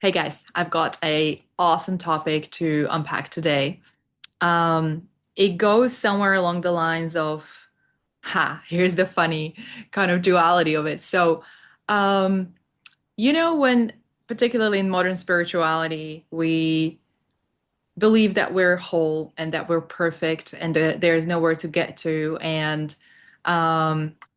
Hey guys, I've got a awesome topic to unpack today. It goes somewhere along the lines of, here's the funny kind of duality of it. Um, when particularly in modern spirituality, we believe that we're whole and that we're perfect and there is nowhere to get to, and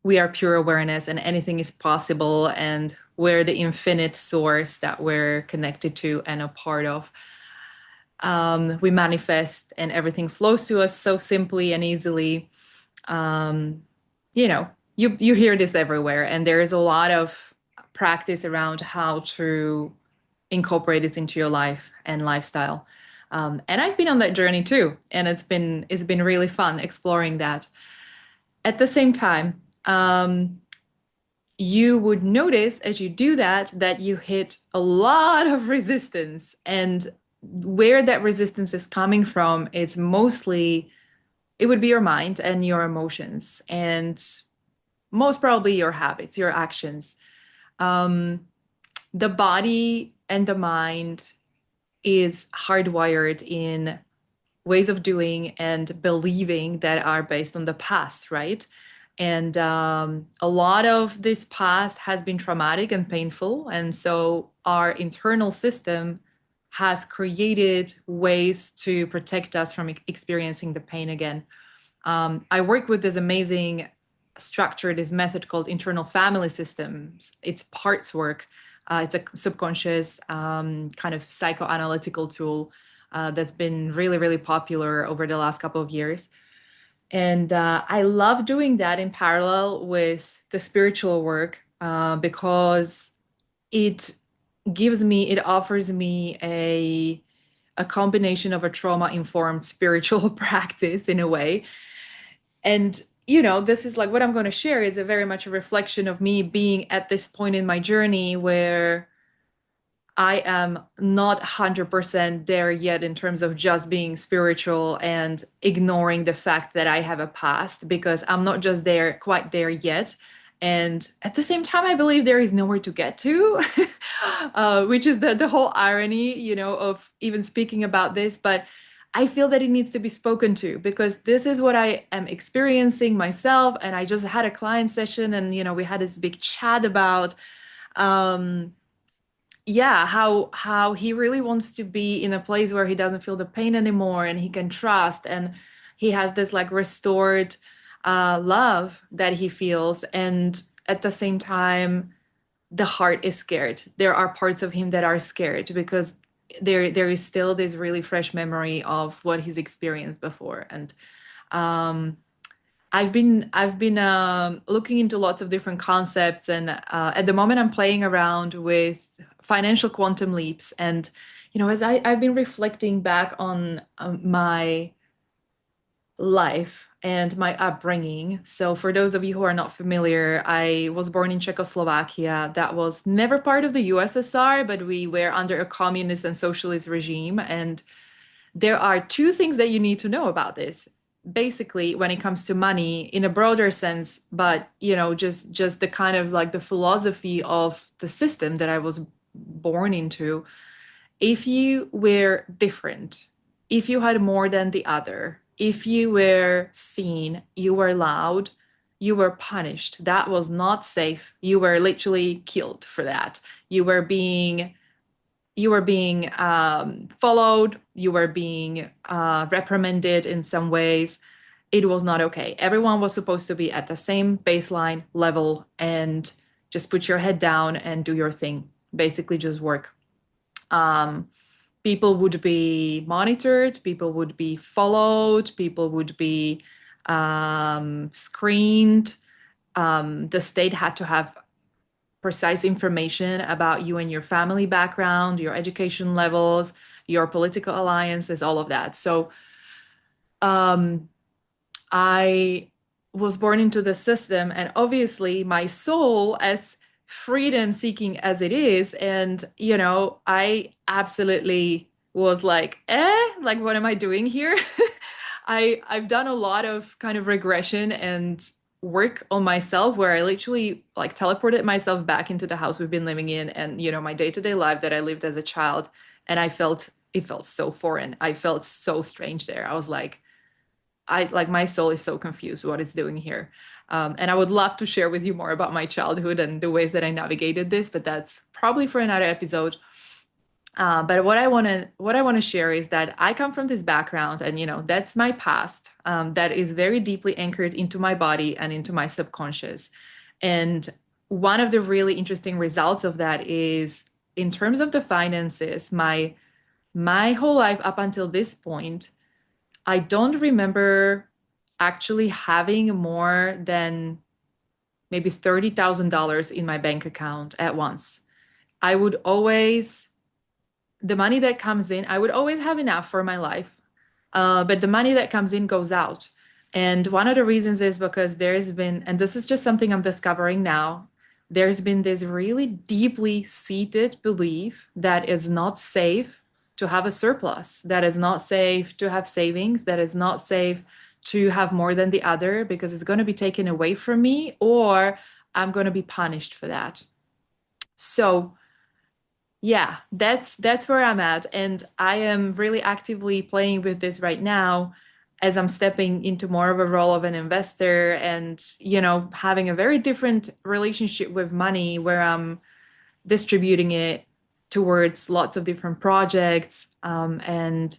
we are pure awareness and anything is possible, and we're the infinite source that we're connected to and a part of. We manifest and everything flows to us so simply and easily. Um, you know, you hear this everywhere, and there is a lot of practice around how to incorporate this into your life and lifestyle. And I've been on that journey too, and it's been really fun exploring that. At the same time, you would notice as you do that you hit a lot of resistance, and where that resistance is coming from, it's mostly it would be your mind and your emotions, and most probably your habits, your actions. Um, the body and the mind is hardwired in ways of doing and believing that are based on the past, right? And a lot of this past has been traumatic and painful. And so our internal system has created ways to protect us from experiencing the pain again. I work with this amazing structure, this method called internal family systems. It's parts work. It's a subconscious kind of psychoanalytical tool that's been really, really popular over the last couple of years. And I love doing that in parallel with the spiritual work because it it offers me a combination of a trauma-informed spiritual practice in a way. And this is like what I'm going to share is a very much a reflection of me being at this point in my journey where I am not 100% there yet in terms of just being spiritual and ignoring the fact that I have a past, because I'm not just there, quite there yet. And at the same time, I believe there is nowhere to get to, which is the whole irony, of even speaking about this. But I feel that it needs to be spoken to because this is what I am experiencing myself. And I just had a client session, and, we had this big chat about, um, yeah, how he really wants to be in a place where he doesn't feel the pain anymore and he can trust, and he has this like restored love that he feels, and at the same time the heart is scared. There are parts of him that are scared because there is still this really fresh memory of what he's experienced before. And um I've been looking into lots of different concepts, and at the moment I'm playing around with financial quantum leaps. And as I've been reflecting back on my life and my upbringing. So for those of you who are not familiar, I was born in Czechoslovakia. That was never part of the USSR, but we were under a communist and socialist regime. And there are two things that you need to know about this. Basically, when it comes to money in a broader sense, but just the kind of like the philosophy of the system that I was born into. If you were different, if you had more than the other, if you were seen, you were loud, you were punished. That was not safe. You were literally killed for that. You were being followed, you were being reprimanded in some ways. It was not okay. Everyone was supposed to be at the same baseline level and just put your head down and do your thing. Basically, just work. Um, People would be monitored, people would be followed, people would be screened. The state had to have precise information about you and your family background, your education levels, your political alliances, all of that. So um, I was born into the system, and obviously my soul, as freedom seeking as it is, and I absolutely was like, like what am I doing here? I've done a lot of kind of regression and work on myself where I literally like teleported myself back into the house we've been living in and, my day-to-day life that I lived as a child. And it felt so foreign. I felt so strange there. I was like, my soul is so confused what it's doing here. And I would love to share with you more about my childhood and the ways that I navigated this, but that's probably for another episode. But what I want to share is that I come from this background, and that's my past. That is very deeply anchored into my body and into my subconscious. And one of the really interesting results of that is, in terms of the finances, my whole life up until this point, I don't remember actually having more than maybe $30,000 in my bank account at once. I would always the money that comes in, I would always have enough for my life. But the money that comes in goes out. And one of the reasons is because there's been, and this is just something I'm discovering now, there's been this really deeply seated belief that it's not safe to have a surplus, that is not safe to have savings, that is not safe to have more than the other because it's going to be taken away from me or I'm going to be punished for that. So, yeah, that's where I'm at, and I am really actively playing with this right now as I'm stepping into more of a role of an investor and, having a very different relationship with money where I'm distributing it towards lots of different projects, and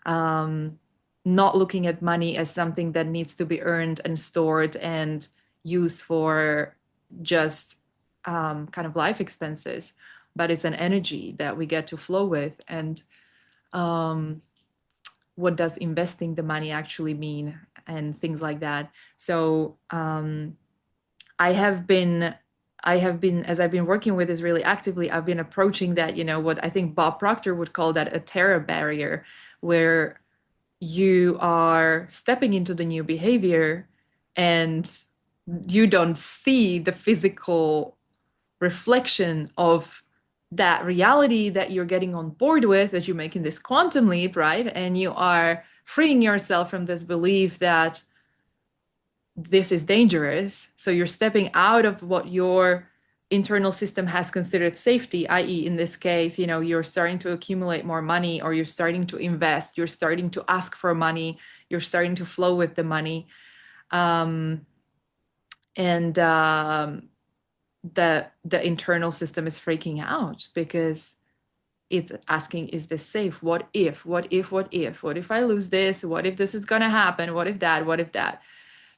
um, not looking at money as something that needs to be earned and stored and used for just kind of life expenses, but it's an energy that we get to flow with. And um, what does investing the money actually mean and things like that. So I have been as I've been working with this really actively, I've been approaching that, what I think Bob Proctor would call that a terror barrier, where you are stepping into the new behavior and you don't see the physical reflection of that reality that you're getting on board with, that you're making this quantum leap, right? And you are freeing yourself from this belief that this is dangerous. So you're stepping out of what your internal system has considered safety, i.e., in this case, you're starting to accumulate more money, or you're starting to invest, you're starting to ask for money, you're starting to flow with the money. And the internal system is freaking out because it's asking, is this safe? What if I lose this? What if this is going to happen? What if that?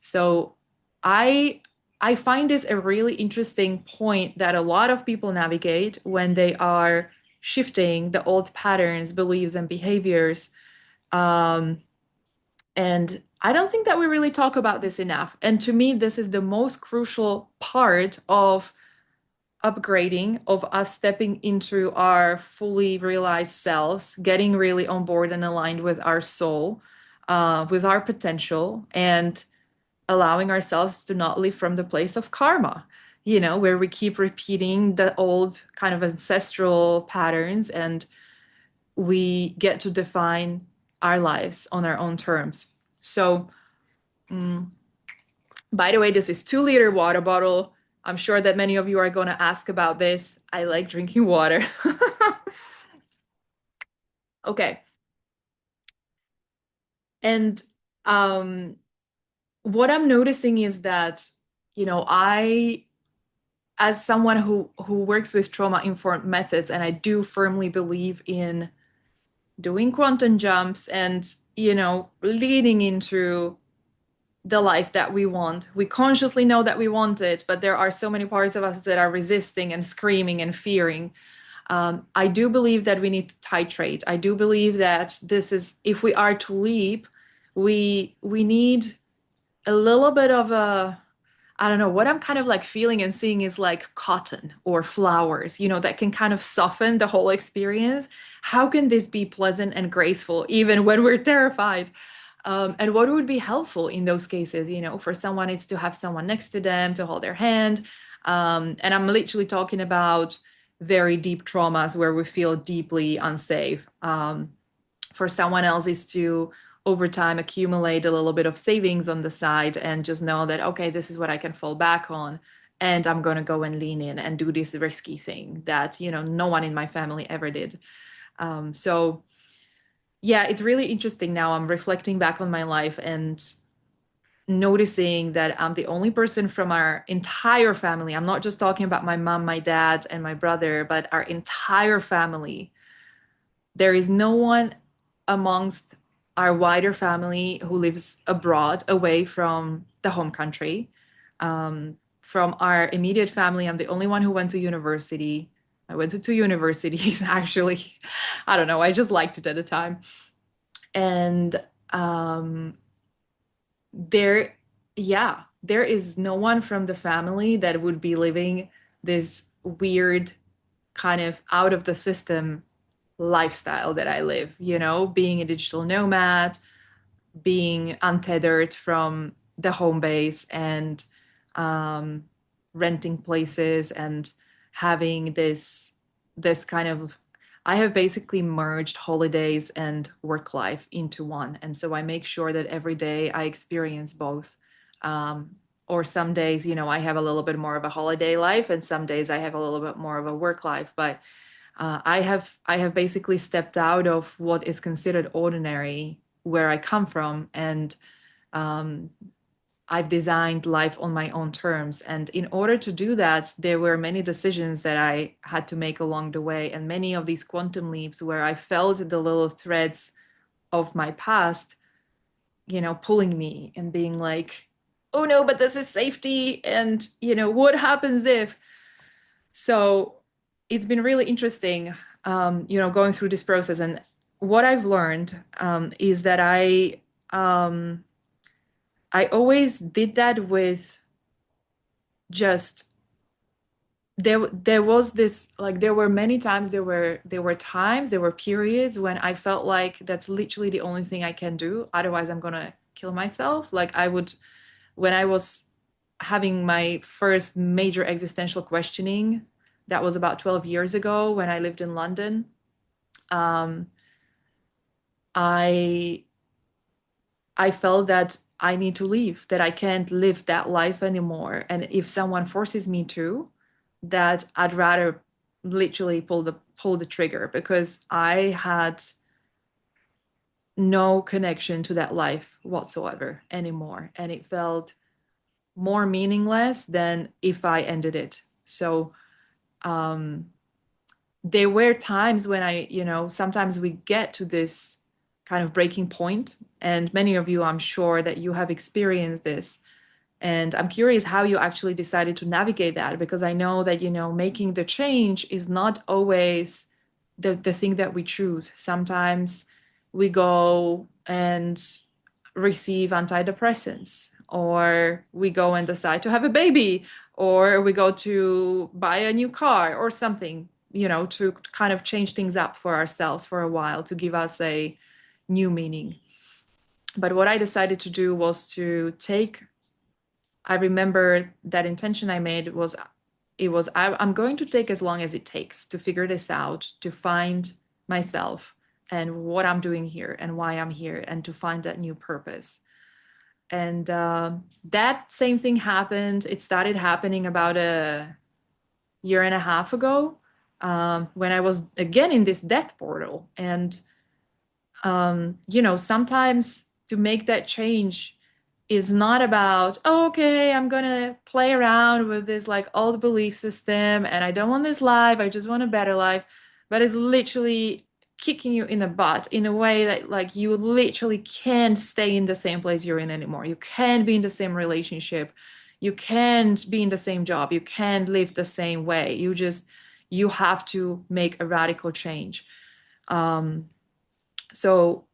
So I I find this a really interesting point that a lot of people navigate when they are shifting the old patterns, beliefs, and behaviors. Um, and I don't think that we really talk about this enough. And to me, this is the most crucial part of upgrading, of us stepping into our fully realized selves, getting really on board and aligned with our soul, with our potential, and allowing ourselves to not live from the place of karma, where we keep repeating the old kind of ancestral patterns and we get to define our lives on our own terms. So, mm, by the way, this is 2-liter water bottle. I'm sure that many of you are going to ask about this. I like drinking water. Okay. And um, what I'm noticing is that, I, as someone who works with trauma-informed methods, and I do firmly believe in doing quantum jumps and, leading into the life that we want. We consciously know that we want it, but there are so many parts of us that are resisting and screaming and fearing. I do believe that we need to titrate. I do believe that this is, if we are to leap, we need a little bit of a, I don't know, what I'm kind of like feeling and seeing is like cotton or flowers, that can kind of soften the whole experience. How can this be pleasant and graceful even when we're terrified? And what would be helpful in those cases, for someone is to have someone next to them to hold their hand. And I'm literally talking about very deep traumas where we feel deeply unsafe. For someone else is to over time accumulate a little bit of savings on the side and just know that, okay, this is what I can fall back on. And I'm going to go and lean in and do this risky thing that, no one in my family ever did. So yeah, it's really interesting now. I'm reflecting back on my life and noticing that I'm the only person from our entire family. I'm not just talking about my mom, my dad, and my brother, but our entire family. There is no one amongst our wider family who lives abroad, away from the home country. From our immediate family, I'm the only one who went to university. I went to two universities, actually. I don't know, I just liked it at the time. And um, there, yeah, there is no one from the family that would be living this weird kind of out of the system lifestyle that I live, being a digital nomad, being untethered from the home base and um, renting places and having this kind of, I have basically merged holidays and work life into one. And so I make sure that every day I experience both. Or some days, I have a little bit more of a holiday life, and some days I have a little bit more of a work life. But I have basically stepped out of what is considered ordinary where I come from, and um, I've designed life on my own terms. And in order to do that, there were many decisions that I had to make along the way, and many of these quantum leaps where I felt the little threads of my past, pulling me and being like, oh no, but this is safety. And, what happens if? So it's been really interesting, going through this process. And what I've learned is that I always did that with just there was this, like, there were many times, there were periods when I felt like that's literally the only thing I can do. Otherwise, I'm gonna kill myself. Like I would, when I was having my first major existential questioning, that was about 12 years ago when I lived in London. Um, I I felt that I need to leave, that I can't live that life anymore. And if someone forces me to, that I'd rather literally pull the trigger, because I had no connection to that life whatsoever anymore. And it felt more meaningless than if I ended it. So um, there were times when sometimes we get to this kind of breaking point, and many of you, I'm sure that you have experienced this. And I'm curious how you actually decided to navigate that, because I know that, making the change is not always the thing that we choose. Sometimes we go and receive antidepressants, or we go and decide to have a baby, or we go to buy a new car or something, to kind of change things up for ourselves for a while to give us a new meaning. But what I decided to do was to take, I remember that intention I made was, I'm going to take as long as it takes to figure this out, to find myself and what I'm doing here and why I'm here, and to find that new purpose. And that same thing happened. It started happening about a year and a half ago, when I was again in this death portal. And sometimes to make that change is not about, oh, okay, I'm gonna play around with this like old belief system and I don't want this life, I just want a better life. But it's literally kicking you in the butt in a way that, like, you literally can't stay in the same place you're in anymore. You can't be in the same relationship. You can't be in the same job. You can't live the same way. You have to make a radical change. Um, so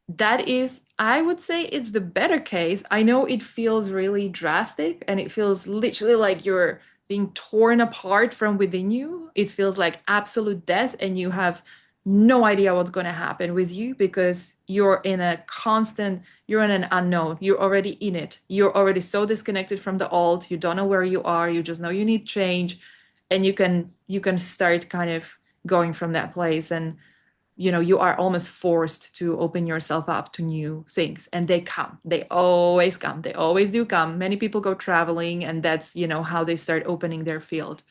that is, I would say it's the better case. I know it feels really drastic and it feels literally like you're being torn apart from within you. It feels like absolute death, and you have no idea what's going to happen with you, because you're in an unknown. You're already in it. You're already so disconnected from the old. You don't know where you are. You just know you need change, and you can start kind of going from that place. And you are almost forced to open yourself up to new things, and they come, they always come, they always do come. Many people go traveling, and that's how they start opening their field,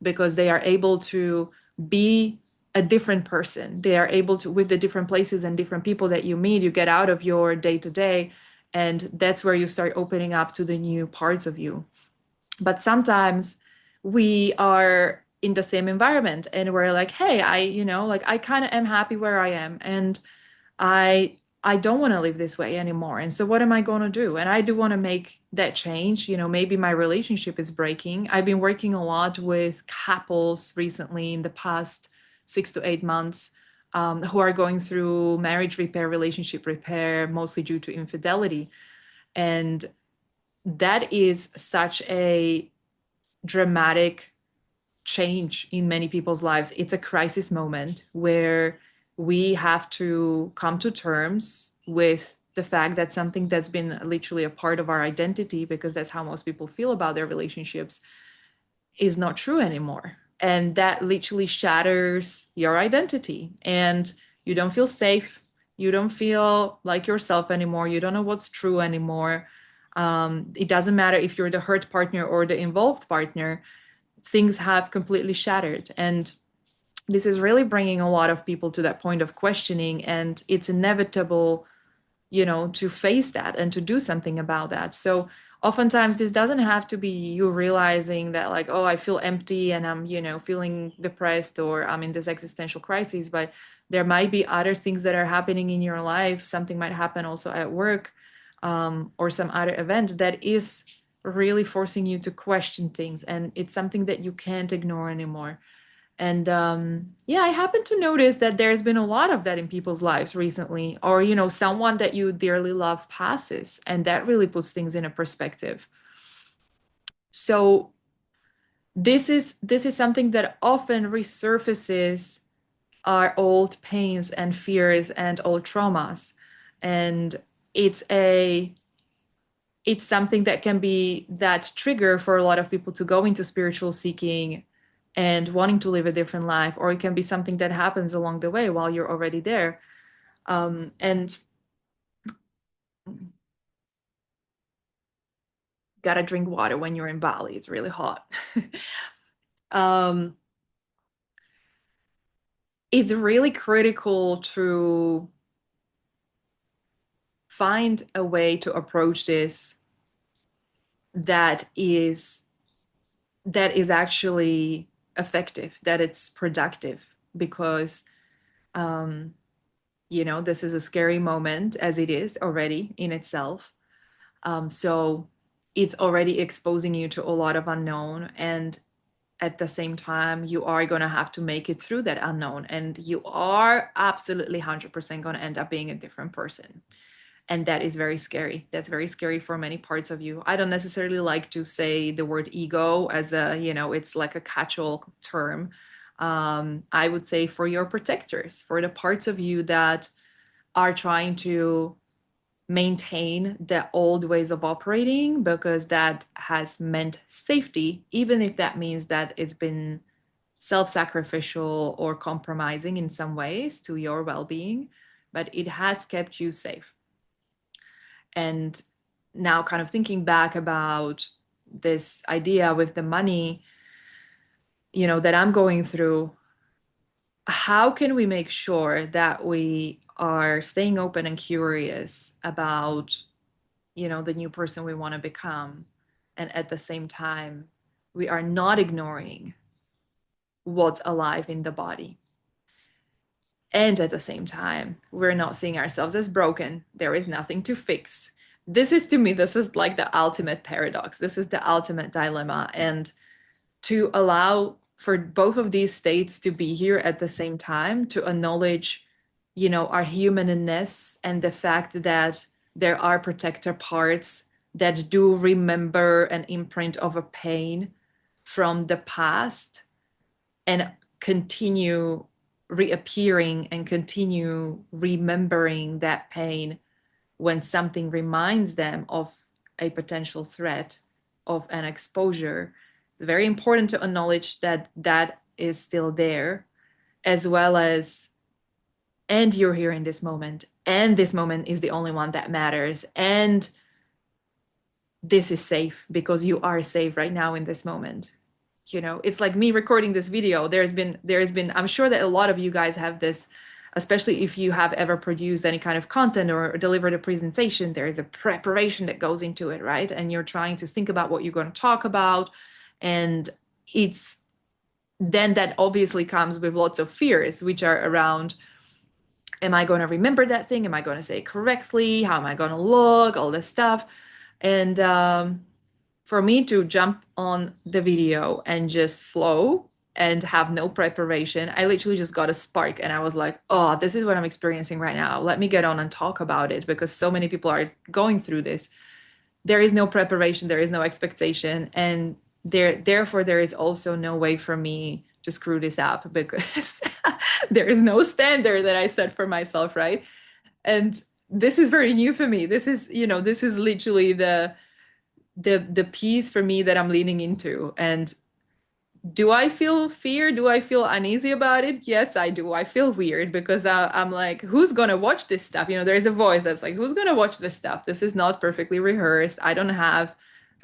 because they are able to be a different person. They are able to, with the different places and different people that you meet, you get out of your day to day, and that's where you start opening up to the new parts of you. But sometimes we are in the same environment and we're like, hey, like I kind of am happy where I am, and I don't want to live this way anymore. And so what am I going to do? And I do want to make that change. Maybe my relationship is breaking. I've been working a lot with couples recently in the past 6 to 8 months, who are going through marriage repair, relationship repair, mostly due to infidelity. And that is such a dramatic change in many people's lives. It's a crisis moment where we have to come to terms with the fact that something that's been literally a part of our identity, because that's how most people feel about their relationships, is not true anymore. And that literally shatters your identity. And you don't feel safe. You don't feel like yourself anymore. You don't know what's true anymore. It doesn't matter if you're the hurt partner or the involved partner, things have completely shattered. And this is really bringing a lot of people to that point of questioning. And it's inevitable, to face that and to do something about that. So oftentimes this doesn't have to be you realizing that, like, oh, I feel empty and I'm, feeling depressed, or I'm in this existential crisis, but there might be other things that are happening in your life. Something might happen also at work, or some other event that is really forcing you to question things. And it's something that you can't ignore anymore. And yeah, I happen to notice that there's been a lot of that in people's lives recently, or, someone that you dearly love passes, and that really puts things in a perspective. So this is something that often resurfaces our old pains and fears and old traumas. And it's a it's something that can be that trigger for a lot of people to go into spiritual seeking and wanting to live a different life, or it can be something that happens along the way while you're already there. And gotta drink water when you're in Bali. It's really hot. um, it's really critical to find a way to approach this that is actually effective, that it's productive, because um, this is a scary moment as it is already in itself. So it's already exposing you to a lot of unknown. And at the same time, you are going to have to make it through that unknown. And you are absolutely 100% going to end up being a different person. And that is very scary. That's very scary for many parts of you. I don't necessarily like to say the word ego as it's like a catch-all term. I would say for your protectors, for the parts of you that are trying to maintain the old ways of operating, because that has meant safety, even if that means that it's been self-sacrificial or compromising in some ways to your well-being, but it has kept you safe. And now, kind of thinking back about this idea with the money, that I'm going through, how can we make sure that we are staying open and curious about, the new person we want to become, and at the same time, we are not ignoring what's alive in the body. And at the same time, we're not seeing ourselves as broken. There is nothing to fix. This is, to me, this is like the ultimate paradox. This is the ultimate dilemma. And to allow for both of these states to be here at the same time, to acknowledge, our humanness, and the fact that there are protector parts that do remember an imprint of a pain from the past, and continue reappearing and continue remembering that pain when something reminds them of a potential threat, of an exposure. It's very important to acknowledge that that is still there, as well as and you're here in this moment, and this moment is the only one that matters, and this is safe because you are safe right now in this moment. It's like me recording this video. There's been I'm sure that a lot of you guys have this, especially if you have ever produced any kind of content or delivered a presentation. There is a preparation that goes into it, right? And you're trying to think about what you're going to talk about, and it's then that obviously comes with lots of fears, which are around, am I going to remember that thing? Am I going to say it correctly? How am I going to look? All this stuff. And for me to jump on the video and just flow and have no preparation, I literally just got a spark and I was like, oh, this is what I'm experiencing right now. Let me get on and talk about it because so many people are going through this. There is no preparation, there is no expectation, and therefore there is also no way for me to screw this up because there is no standard that I set for myself, right? And this is very new for me. This is literally the piece for me that I'm leaning into. And do I feel fear? Do I feel uneasy about it? Yes, I do. I feel weird because I'm like, who's gonna watch this stuff? There's a voice that's like, who's gonna watch this stuff? This is not perfectly rehearsed. I don't have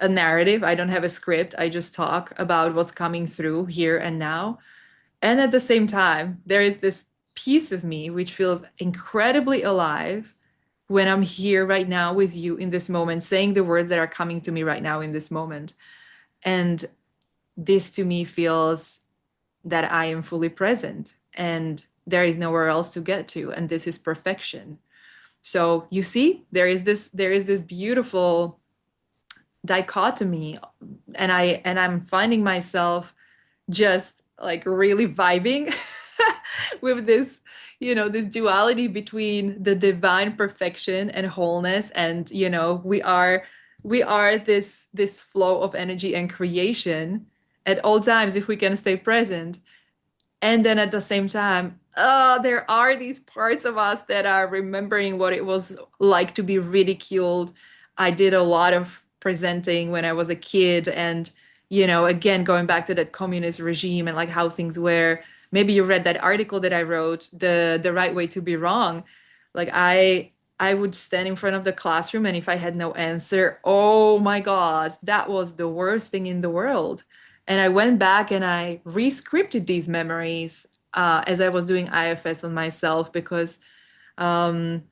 a narrative. I don't have a script. I just talk about what's coming through here and now. And at the same time, there is this piece of me which feels incredibly alive when I'm here right now with you in this moment, saying the words that are coming to me right now in this moment. And this to me feels that I am fully present and there is nowhere else to get to. And this is perfection. So you see, there is this beautiful dichotomy, and I'm finding myself just like really vibing with this duality between the divine perfection and wholeness, and we are this flow of energy and creation at all times if we can stay present. And then at the same time, there are these parts of us that are remembering what it was like to be ridiculed. I did a lot of presenting when I was a kid, and again, going back to that communist regime and like how things were. Maybe you read that article that I wrote, the right way to be wrong. Like I would stand in front of the classroom, and if I had no answer, oh my God, that was the worst thing in the world. And I went back and I re-scripted these memories as I was doing IFS on myself because um,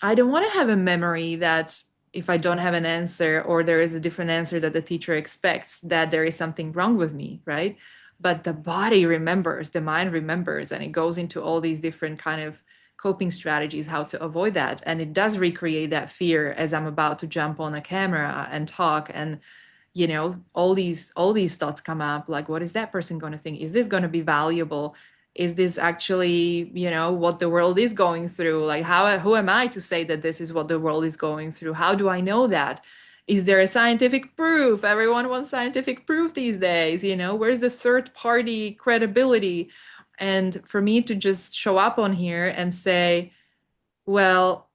I don't want to have a memory that if I don't have an answer or there is a different answer that the teacher expects, that there is something wrong with me, right? But the body remembers, the mind remembers, and it goes into all these different kind of coping strategies, how to avoid that. And it does recreate that fear as I'm about to jump on a camera and talk, and all these thoughts come up, like, what is that person going to think? Is this going to be valuable? Is this actually what the world is going through? Like, who am I to say that this is what the world is going through? How do I know that? Is there a scientific proof? Everyone wants scientific proof these days. Where's the third party credibility? And for me to just show up on here and say, well,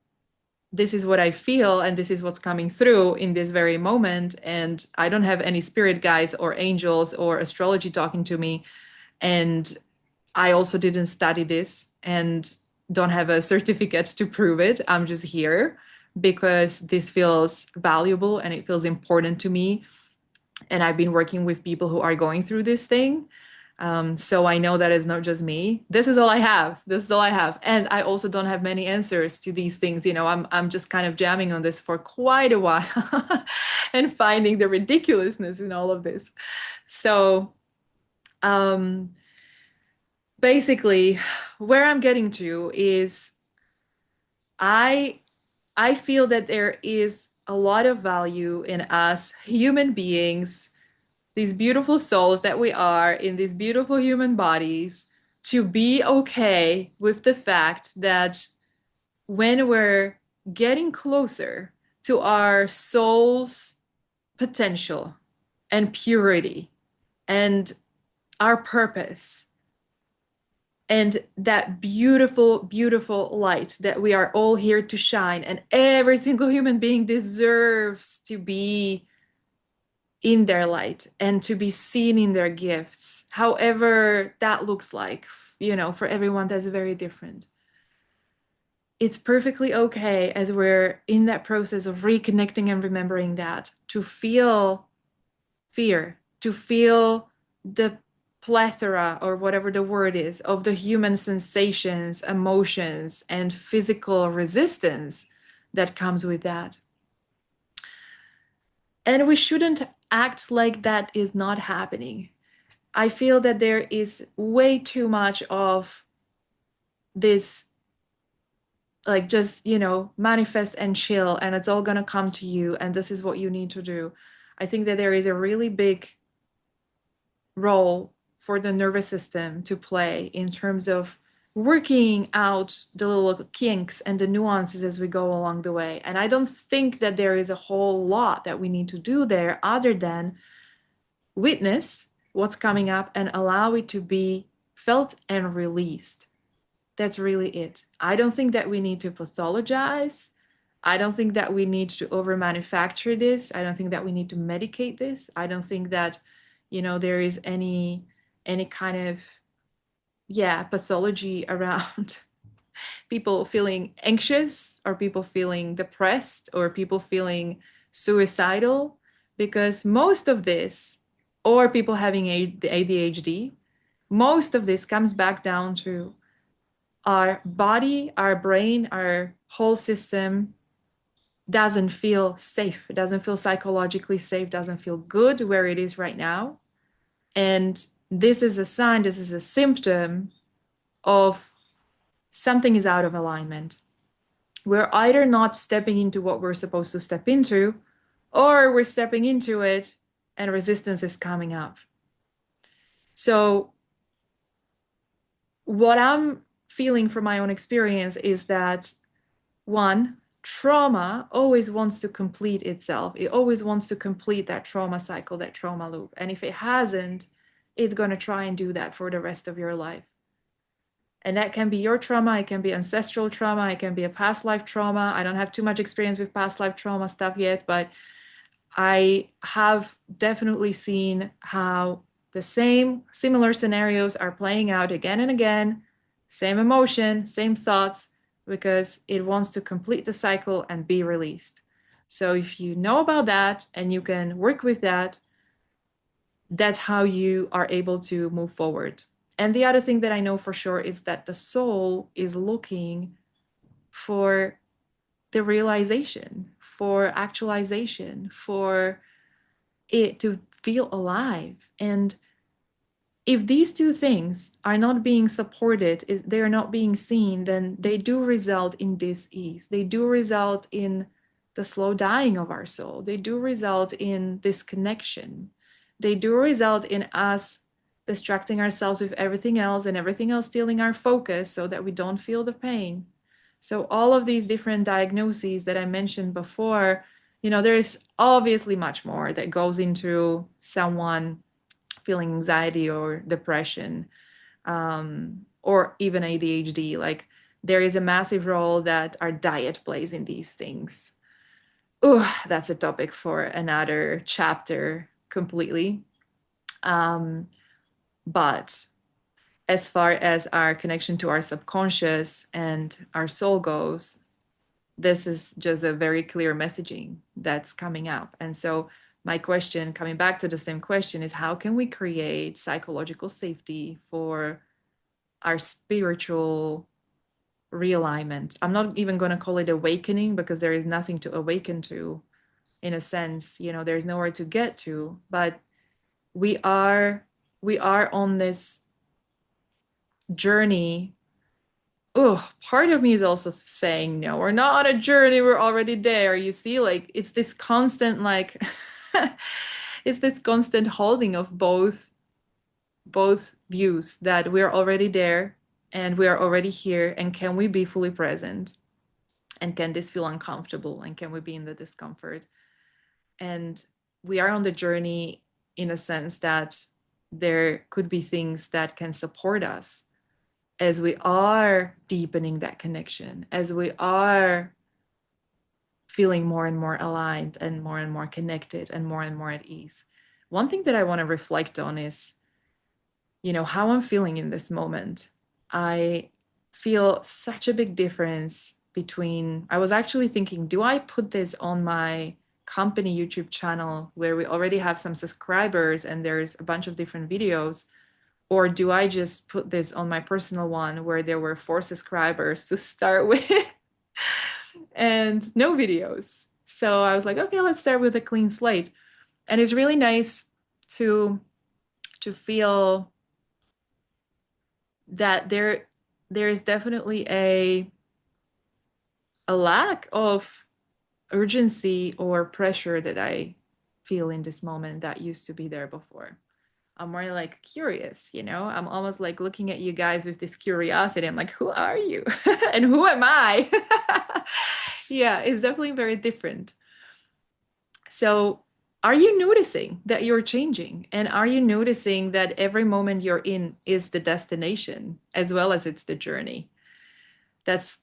this is what I feel and this is what's coming through in this very moment. And I don't have any spirit guides or angels or astrology talking to me. And I also didn't study this and don't have a certificate to prove it. I'm just here because this feels valuable and it feels important to me. And I've been working with people who are going through this thing. So I know that it's not just me. This is all I have. This is all I have. And I also don't have many answers to these things. I'm just kind of jamming on this for quite a while and finding the ridiculousness in all of this. So um, basically, where I'm getting to is I I feel that there is a lot of value in us human beings, these beautiful souls that we are in these beautiful human bodies, to be okay with the fact that when we're getting closer to our soul's potential and purity and our purpose and that beautiful, beautiful light that we are all here to shine, and every single human being deserves to be in their light and to be seen in their gifts, however that looks like. For everyone, that's very different. it's perfectly okay as we're in that process of reconnecting and remembering that to feel fear, to feel the plethora or whatever the word is of the human sensations, emotions, and physical resistance that comes with that. And we shouldn't act like that is not happening. I feel that there is way too much of this, like, just, manifest and chill, and it's all going to come to you, and this is what you need to do. I think that there is a really big role for the nervous system to play in terms of working out the little kinks and the nuances as we go along the way. And I don't think that there is a whole lot that we need to do there other than witness what's coming up and allow it to be felt and released. That's really it. I don't think that we need to pathologize. I don't think that we need to over manufacture this. I don't think that we need to medicate this. I don't think that, there is any kind of, pathology around people feeling anxious or people feeling depressed or people feeling suicidal, because most of this, or people having the ADHD, most of this comes back down to our body, our brain, our whole system doesn't feel safe. It doesn't feel psychologically safe, doesn't feel good where it is right now. And this is a sign, this is a symptom of something is out of alignment. We're either not stepping into what we're supposed to step into, or we're stepping into it and resistance is coming up. So, what I'm feeling from my own experience is that, one, trauma always wants to complete itself. It always wants to complete that trauma cycle, that trauma loop. And if it hasn't, it's going to try and do that for the rest of your life. And that can be your trauma, it can be ancestral trauma, it can be a past life trauma. I don't have too much experience with past life trauma stuff yet, but I have definitely seen how the similar scenarios are playing out again and again, same emotion, same thoughts, because it wants to complete the cycle and be released. So if you know about that and you can work with that, that's how you are able to move forward. And the other thing that I know for sure is that the soul is looking for the realization, for actualization, for it to feel alive. And if these two things are not being supported, if they're not being seen, then they do result in dis-ease. They do result in the slow dying of our soul. They do result in disconnection. They do result in us distracting ourselves with everything else and everything else stealing our focus so that we don't feel the pain. So all of these different diagnoses that I mentioned before, there's obviously much more that goes into someone feeling anxiety or depression, or even ADHD. Like, there is a massive role that our diet plays in these things. Oh, that's a topic for another chapter completely. But as far as our connection to our subconscious and our soul goes, this is just a very clear messaging that's coming up. And so my question, coming back to the same question, is how can we create psychological safety for our spiritual realignment? I'm not even going to call it awakening, because there is nothing to awaken to, in a sense. There's nowhere to get to, but we are on this journey. Oh, part of me is also saying, no, we're not on a journey, we're already there. You see, like, it's this constant, like, it's this constant holding of both views, that we're already there and we are already here, and can we be fully present, and can this feel uncomfortable, and can we be in the discomfort? And we are on the journey in a sense that there could be things that can support us as we are deepening that connection, as we are feeling more and more aligned and more connected and more at ease. One thing that I want to reflect on is, how I'm feeling in this moment. I feel such a big difference between, I was actually thinking, do I put this on my company YouTube channel where we already have some subscribers and there's a bunch of different videos? Or do I just put this on my personal one where there were 4 subscribers to start with and no videos? So I was like, okay, let's start with a clean slate. And it's really nice to feel that there is definitely a lack of urgency or pressure that I feel in this moment that used to be there before. I'm more like curious, you know? I'm almost like looking at you guys with this curiosity. I'm like, who are you? And who am I? Yeah, it's definitely very different. So, are you noticing that you're changing? And are you noticing that every moment you're in is the destination as well as it's the journey? That's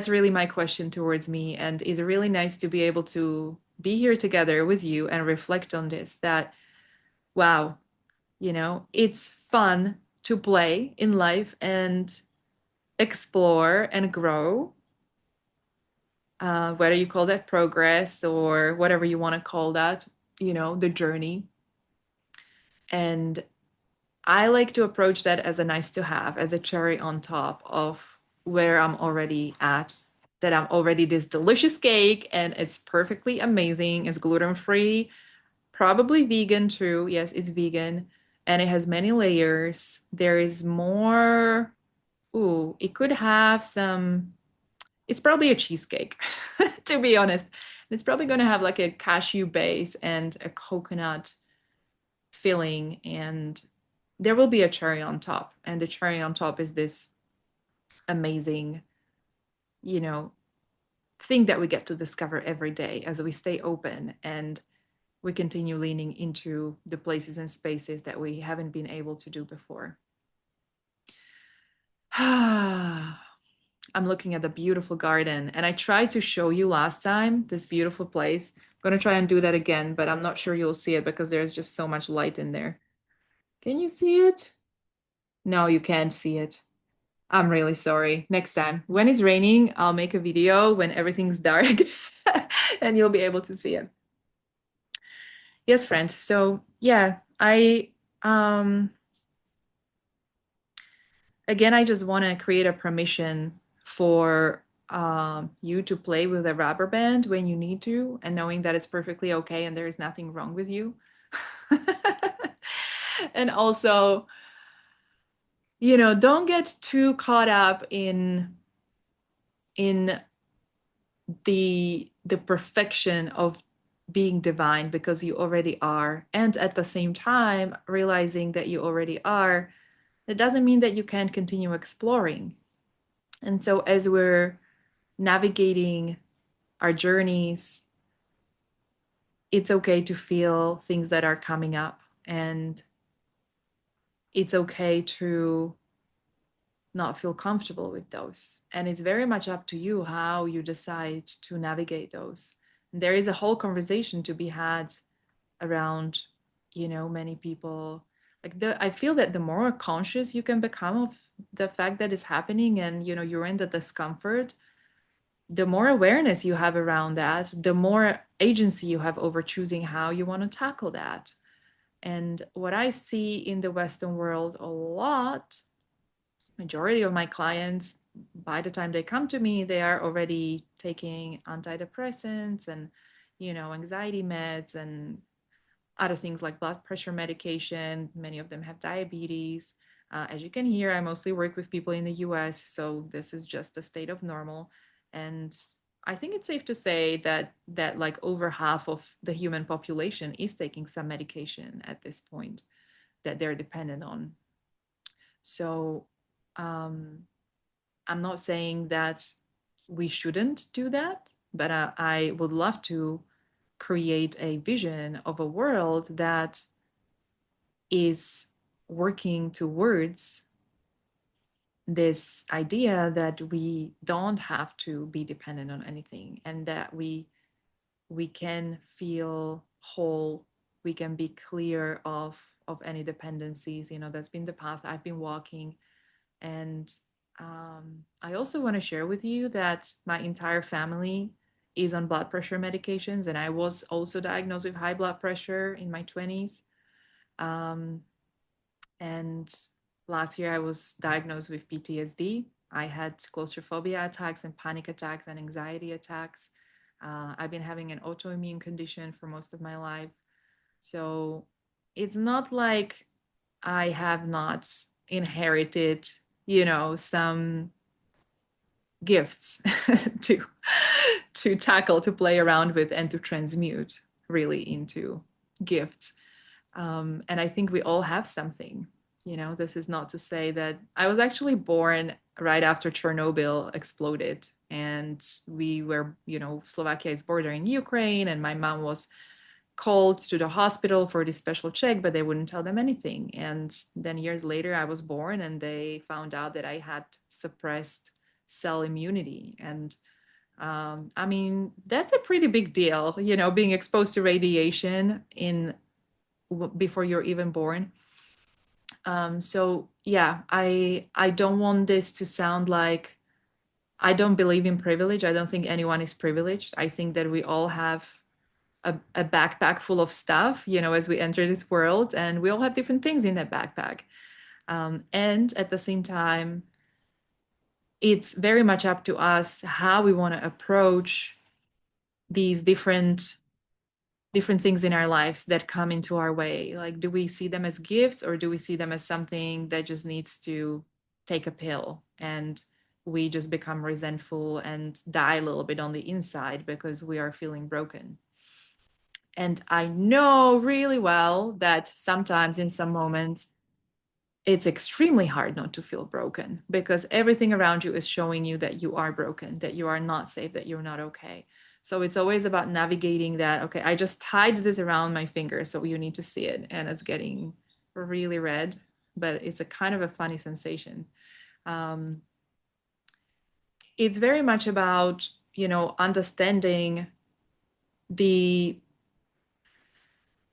really my question towards me, and it's really nice to be able to be here together with you and reflect on this, that wow, you know, it's fun to play in life and explore and grow, whether you call that progress or whatever you want to call that, you know, the journey. And I like to approach that as a nice to have, as a cherry on top of where I'm already at, that I'm already this delicious cake and it's perfectly amazing. It's gluten free, probably vegan too. Yes, it's vegan and it has many layers. There is more. Ooh, it could have some. It's probably a cheesecake, to be honest. It's probably going to have like a cashew base and a coconut filling, and there will be a cherry on top. And the cherry on top is this amazing, you know, thing that we get to discover every day as we stay open and we continue leaning into the places and spaces that we haven't been able to do before. I'm looking at the beautiful garden, and I tried to show you last time this beautiful place. I'm going to try and do that again, but I'm not sure you'll see it because there's just so much light in there. Can you see it? No, you can't see it. I'm really sorry. Next time, when it's raining, I'll make a video when everything's dark and you'll be able to see it. Yes, friends. So, yeah, um again, I just want to create a permission for you to play with a rubber band when you need to, and knowing that it's perfectly okay and there is nothing wrong with you. And also, you know, don't get too caught up in the perfection of being divine, because you already are, and at the same time realizing that you already are, it doesn't mean that you can't continue exploring. And so as we're navigating our journeys, it's okay to feel things that are coming up, and it's okay to not feel comfortable with those. And it's very much up to you how you decide to navigate those. And there is a whole conversation to be had around, you know, many people, like I feel that the more conscious you can become of the fact that it's happening and, you know, you're in the discomfort, the more awareness you have around that, the more agency you have over choosing how you want to tackle that. And what I see in the Western world a lot, majority of my clients, by the time they come to me, they are already taking antidepressants and, you know, anxiety meds and other things like blood pressure medication. Many of them have diabetes. As you can hear, I mostly work with people in the US, so this is just the state of normal. And I think it's safe to say that like over half of the human population is taking some medication at this point that they're dependent on. So I'm not saying that we shouldn't do that, but I would love to create a vision of a world that is working towards this idea that we don't have to be dependent on anything, and that we can feel whole, we can be clear of any dependencies. You know, that's been the path I've been walking, and I also want to share with you that my entire family is on blood pressure medications, and I was also diagnosed with high blood pressure in my 20s. Um, and last year, I was diagnosed with PTSD. I had claustrophobia attacks and panic attacks and anxiety attacks. I've been having an autoimmune condition for most of my life. So it's not like I have not inherited, some gifts to tackle, to play around with, and to transmute really into gifts. And I think we all have something. This is not to say that I was actually born right after Chernobyl exploded, and we were, Slovakia is bordering Ukraine, and my mom was called to the hospital for this special check, but they wouldn't tell them anything. And then years later, I was born, and they found out that I had suppressed cell immunity. And I mean, that's a pretty big deal, being exposed to radiation before you're even born. So yeah, I don't want this to sound like I don't believe in privilege. I don't think anyone is privileged. I think that we all have a backpack full of stuff, as we enter this world, and we all have different things in that backpack. And at the same time, it's very much up to us how we want to approach these different things in our lives that come into our way. Like, do we see them as gifts, or do we see them as something that just needs to take a pill, and we just become resentful and die a little bit on the inside because we are feeling broken? And I know really well that sometimes in some moments it's extremely hard not to feel broken, because everything around you is showing you that you are broken, that you are not safe, that you're not okay. So it's always about navigating that. Okay, I just tied this around my finger, so you need to see it, and it's getting really red, but it's a kind of a funny sensation. Um, it's very much about, understanding the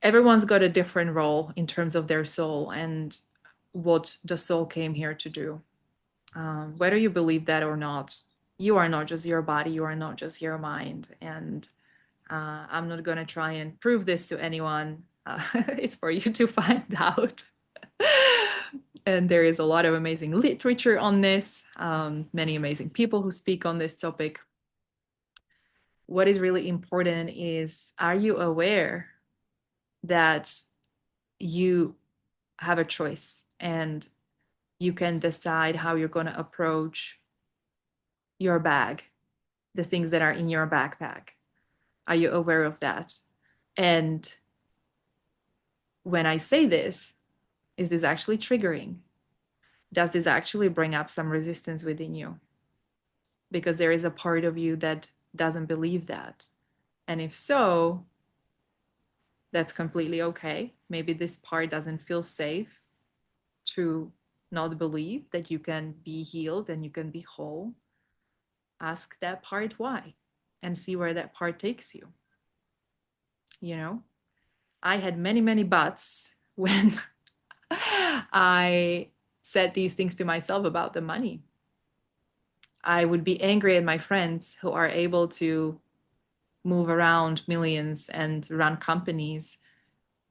everyone's got a different role in terms of their soul and what the soul came here to do. Whether you believe that or not, you are not just your body, you are not just your mind. And I'm not going to try and prove this to anyone. It's for you to find out. And there is a lot of amazing literature on this, many amazing people who speak on this topic. What is really important is, are you aware that you have a choice, and you can decide how you're going to approach your bag, the things that are in your backpack? Are you aware of that? And when I say this, is this actually triggering? Does this actually bring up some resistance within you? Because there is a part of you that doesn't believe that. And if so, that's completely okay. Maybe this part doesn't feel safe to not believe that you can be healed and you can be whole. Ask that part why, and see where that part takes you. I had many, many buts when I said these things to myself about the money. I would be angry at my friends who are able to move around millions and run companies.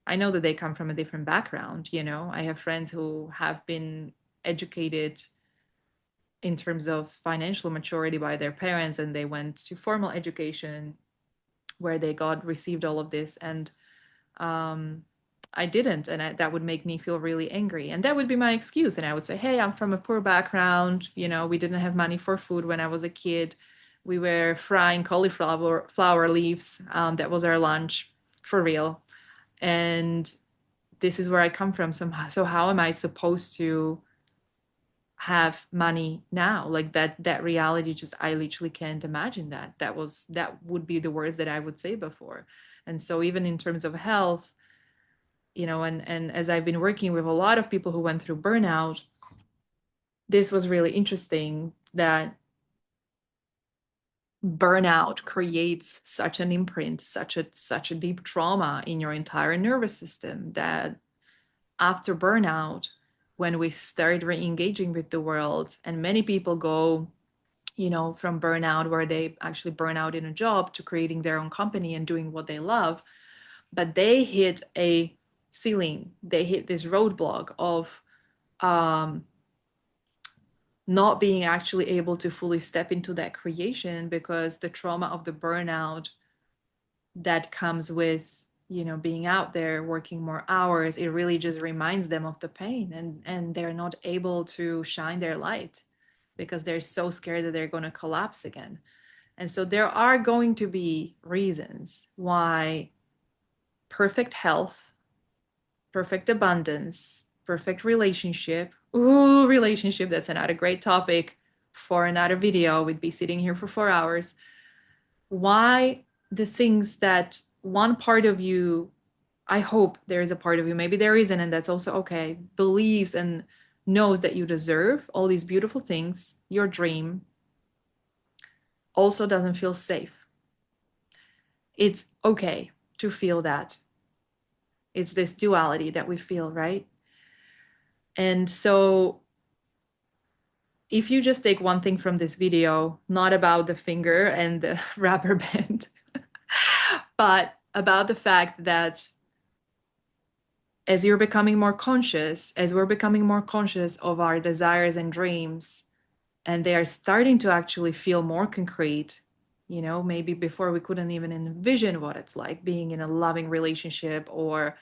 I know that they come from a different background. I have friends who have been educated in terms of financial maturity by their parents, and they went to formal education where they received all of this. And I didn't, and that would make me feel really angry, and that would be my excuse. And I would say, hey, I'm from a poor background, we didn't have money for food when I was a kid. We were frying cauliflower leaves. That was our lunch, for real. And this is where I come from. So how am I supposed to have money now? Like that reality, just, I literally can't imagine that. That would be the words that I would say before. And so even in terms of health, and as I've been working with a lot of people who went through burnout, this was really interesting, that burnout creates such an imprint, such a deep trauma in your entire nervous system, that after burnout, when we start re-engaging with the world. And many people go, from burnout, where they actually burn out in a job, to creating their own company and doing what they love. But they hit a ceiling, they hit this roadblock of um, not being actually able to fully step into that creation, because the trauma of the burnout that comes with being out there working more hours, it really just reminds them of the pain, and they're not able to shine their light because they're so scared that they're going to collapse again. And so there are going to be reasons why perfect health, perfect abundance, perfect relationship. Ooh, relationship, that's another great topic for another video. We'd be sitting here for 4 hours. Why the things that one part of you, I hope there is a part of you, maybe there isn't, and that's also okay, believes and knows that you deserve all these beautiful things, your dream, also doesn't feel safe. It's okay to feel that. It's this duality that we feel, right? And so if you just take one thing from this video, not about the finger and the rubber band, but about the fact that as you're becoming more conscious, as we're becoming more conscious of our desires and dreams, and they are starting to actually feel more concrete, maybe before we couldn't even envision what it's like being in a loving relationship, or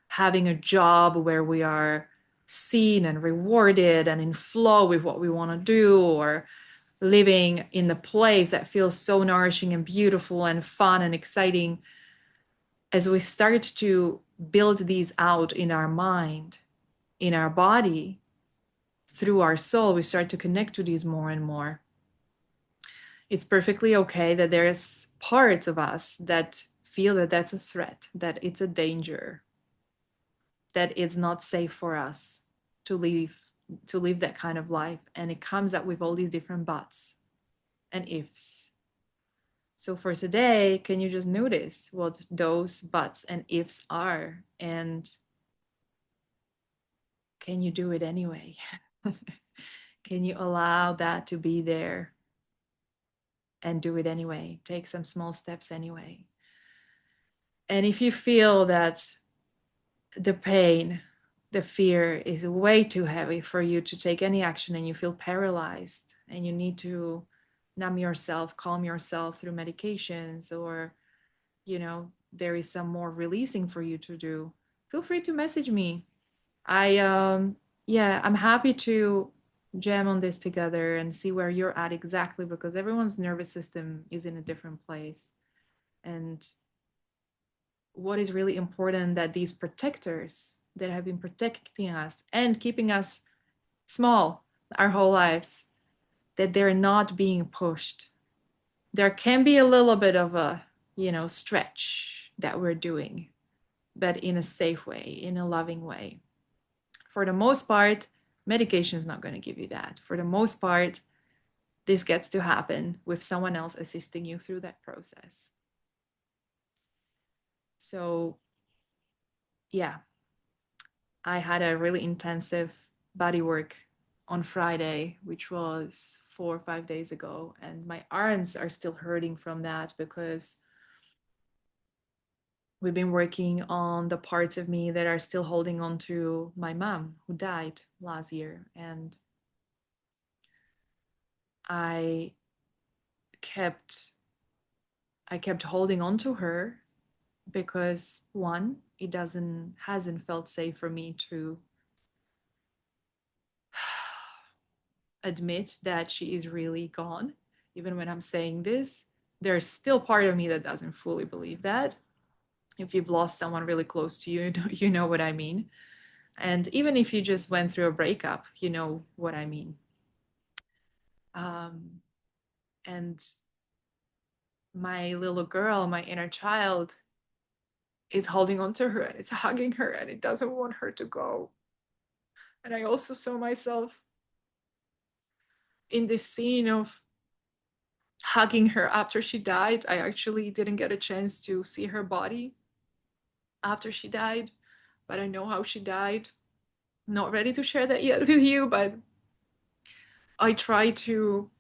having a job where we are seen and rewarded and in flow with what we want to do, or living in the place that feels so nourishing and beautiful and fun and exciting. As we start to build these out in our mind, in our body, through our soul, we start to connect to these more and more. It's perfectly okay that there's parts of us that feel that that's a threat, that it's a danger, that it's not safe for us to live that kind of life. And it comes up with all these different buts and ifs. So for today, can you just notice what those buts and ifs are? And can you do it anyway? Can you allow that to be there and do it anyway? Take some small steps anyway. And if you feel that the pain, the fear is way too heavy for you to take any action, and you feel paralyzed and you need to numb yourself, calm yourself through medications, or there is some more releasing for you to do, feel free to message me. I'm happy to jam on this together and see where you're at exactly, because everyone's nervous system is in a different place. And what is really important, that these protectors that have been protecting us and keeping us small our whole lives, that they're not being pushed. There can be a little bit of a stretch that we're doing, but in a safe way, in a loving way. For the most part, medication is not going to give you that. For the most part, this gets to happen with someone else assisting you through that process. So yeah, I had a really intensive body work on Friday, which was 4 or 5 days ago. And my arms are still hurting from that, because we've been working on the parts of me that are still holding on to my mom, who died last year. And I kept holding on to her, because one, it hasn't felt safe for me to admit that she is really gone. Even when I'm saying this, there's still part of me that doesn't fully believe that. If you've lost someone really close to you, you know what I mean. And even if you just went through a breakup, you know what I mean. And my little girl, my inner child, is holding on to her, and it's hugging her, and it doesn't want her to go. And I also saw myself in this scene of hugging her after she died. I actually didn't get a chance to see her body after she died, but I know how she died. Not ready to share that yet with you, but I try to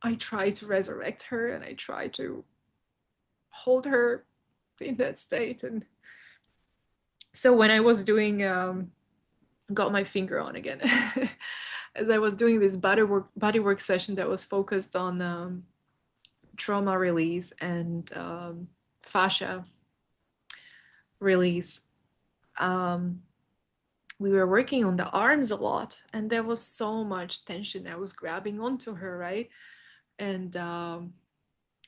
resurrect her, and I try to hold her in that state. And so when I was doing got my finger on again as I was doing this bodywork session that was focused on trauma release and fascia release. We were working on the arms a lot, and there was so much tension. I was grabbing onto her, right? And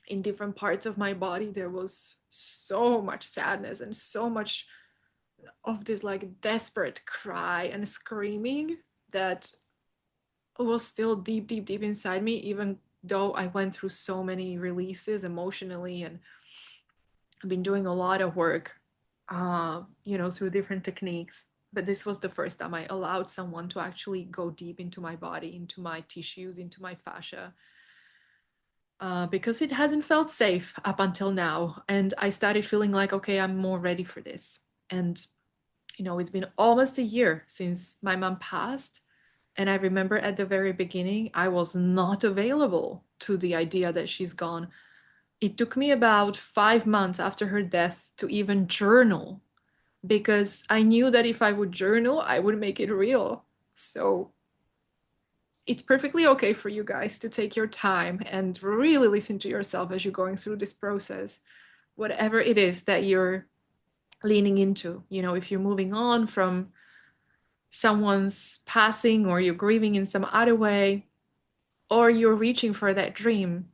in different parts of my body, there was so much sadness and so much of this like desperate cry and screaming that was still deep, deep, deep inside me, even though I went through so many releases emotionally and I've been doing a lot of work, through different techniques. But this was the first time I allowed someone to actually go deep into my body, into my tissues, into my fascia, because it hasn't felt safe up until now. And I started feeling like, okay, I'm more ready for this. And, it's been almost a year since my mom passed. And I remember at the very beginning, I was not available to the idea that she's gone. It took me about 5 months after her death to even journal, because I knew that if I would journal, I would make it real. So it's perfectly okay for you guys to take your time and really listen to yourself as you're going through this process, whatever it is that you're leaning into. If you're moving on from someone's passing, or you're grieving in some other way, or you're reaching for that dream,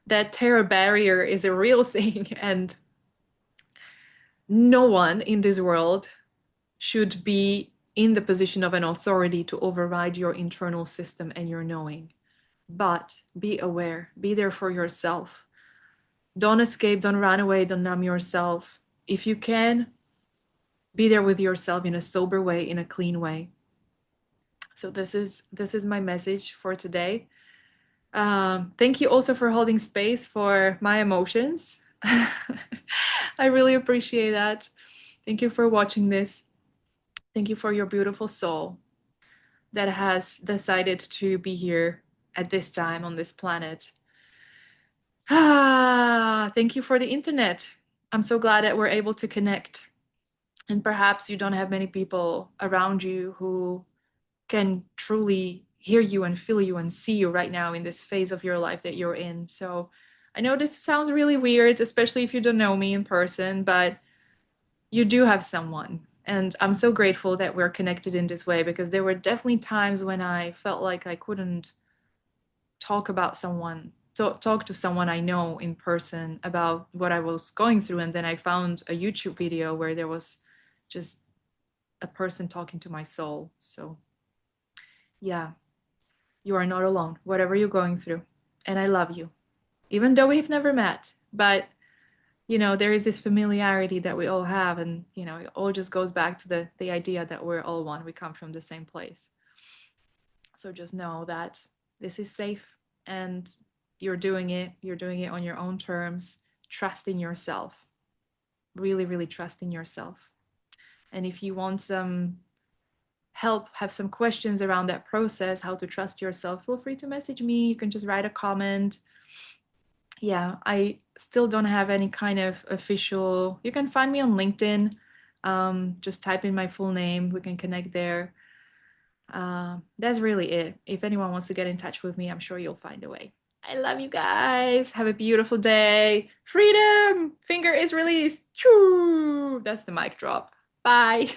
that terror barrier is a real thing. And no one in this world should be in the position of an authority to override your internal system and your knowing. But be aware, be there for yourself. Don't escape, don't run away, don't numb yourself. If you can, be there with yourself in a sober way, in a clean way. So this is my message for today. Thank you also for holding space for my emotions. I really appreciate that. Thank you for watching this. Thank you for your beautiful soul that has decided to be here at this time on this planet. Thank you for the internet. I'm so glad that we're able to connect. And perhaps you don't have many people around you who can truly hear you and feel you and see you right now in this phase of your life that you're in. So I know this sounds really weird, especially if you don't know me in person, but you do have someone. And I'm so grateful that we're connected in this way, because there were definitely times when I felt like I couldn't talk to someone I know in person about what I was going through. And then I found a YouTube video where there was just a person talking to my soul. So yeah, you are not alone, whatever you're going through. And I love you, even though we've never met. But, there is this familiarity that we all have. And, it all just goes back to the idea that we're all one. We come from the same place. So just know that this is safe, and you're doing it. You're doing it on your own terms. Trust in yourself. Really, really trust in yourself. And if you want some help, have some questions around that process, how to trust yourself, feel free to message me. You can just write a comment. Yeah, I still don't have any kind of official. You can find me on LinkedIn. Just type in my full name. We can connect there. That's really it. If anyone wants to get in touch with me, I'm sure you'll find a way. I love you guys. Have a beautiful day. Freedom! Finger is released. Choo! That's the mic drop. Bye.